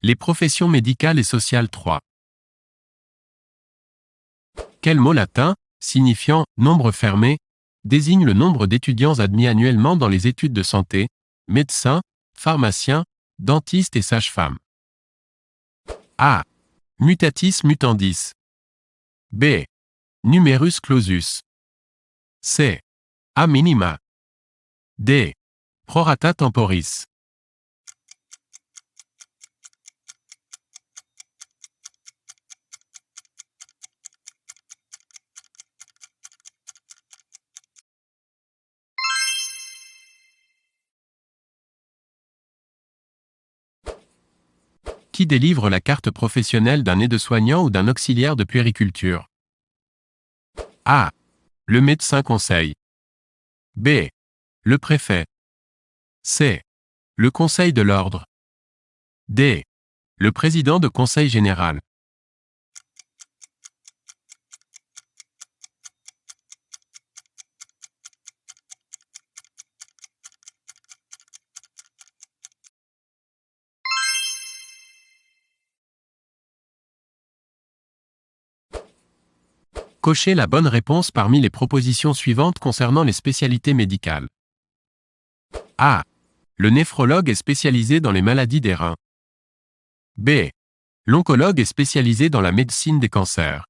Les professions médicales et sociales 3. Quel mot latin, signifiant « nombre fermé », désigne le nombre d'étudiants admis annuellement dans les études de santé, médecins, pharmaciens, dentistes et sages-femmes? A. Mutatis mutandis. B. Numerus clausus. C. A minima. D. Prorata temporis. Qui délivre la carte professionnelle d'un aide-soignant ou d'un auxiliaire de puériculture? A. Le médecin conseil. B. Le préfet. C. Le conseil de l'ordre. D. Le président de conseil général. Cochez la bonne réponse parmi les propositions suivantes concernant les spécialités médicales. A. Le néphrologue est spécialisé dans les maladies des reins. B. L'oncologue est spécialisé dans la médecine des cancers.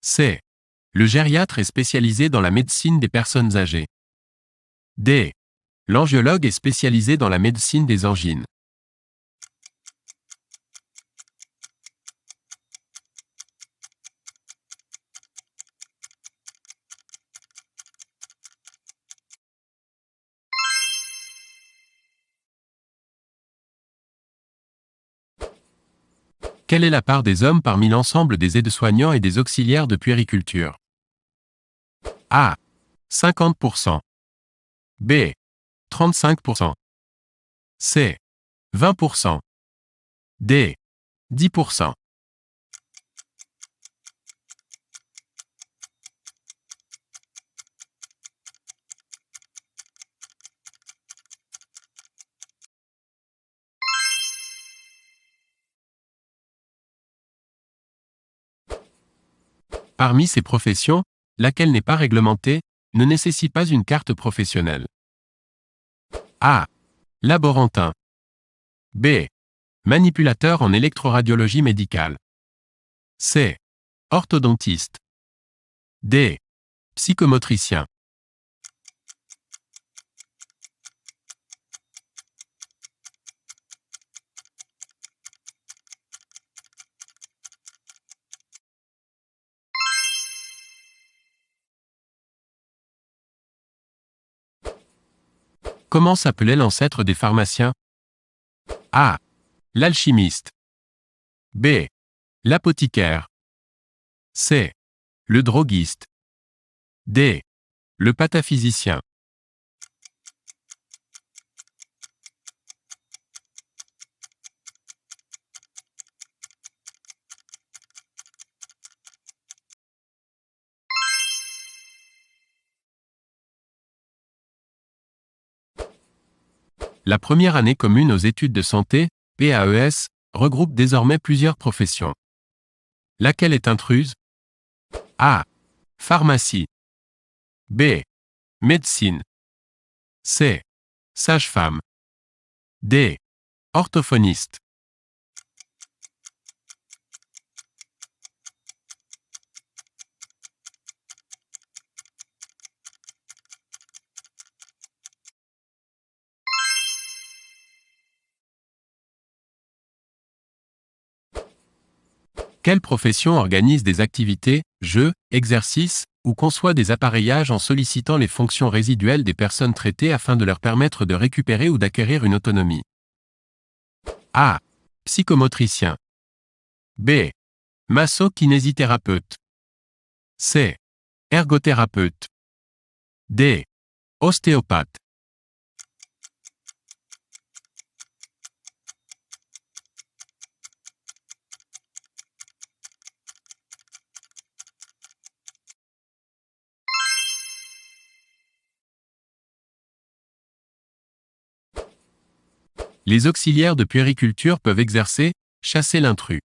C. Le gériatre est spécialisé dans la médecine des personnes âgées. D. L'angiologue est spécialisé dans la médecine des angines. Quelle est la part des hommes parmi l'ensemble des aides-soignants et des auxiliaires de puériculture? A. 50%. B. 35%. C. 20%. D. 10%. Parmi ces professions, laquelle n'est pas réglementée, ne nécessite pas une carte professionnelle? A. Laborantin. B. Manipulateur en électroradiologie médicale. C. Orthodontiste. D. Psychomotricien. Comment s'appelait l'ancêtre des pharmaciens? A. L'alchimiste. B. L'apothicaire. C. Le droguiste. D. Le pataphysicien. La première année commune aux études de santé, PAES, regroupe désormais plusieurs professions. Laquelle est intruse? A. Pharmacie. B. Médecine. C. Sage-femme. D. Orthophoniste. Quelle profession organise des activités, jeux, exercices, ou conçoit des appareillages en sollicitant les fonctions résiduelles des personnes traitées afin de leur permettre de récupérer ou d'acquérir une autonomie? A. Psychomotricien. B. Masso-kinésithérapeute. C. Ergothérapeute. D. Ostéopathe. Les auxiliaires de puériculture peuvent exercer, chasser l'intrus.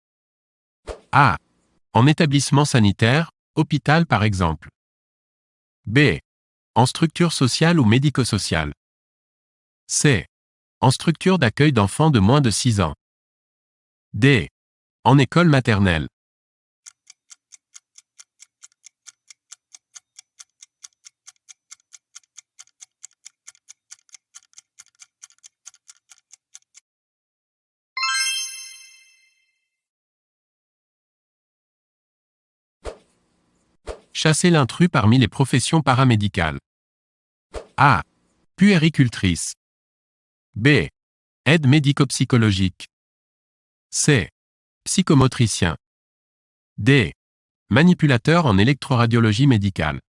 A. En établissement sanitaire, hôpital par exemple. B. En structure sociale ou médico-sociale. C. En structure d'accueil d'enfants de moins de 6 ans. D. En école maternelle. Chasser l'intrus parmi les professions paramédicales. A. Puéricultrice. B. Aide médico-psychologique. C. Psychomotricien. D. Manipulateur en électroradiologie médicale.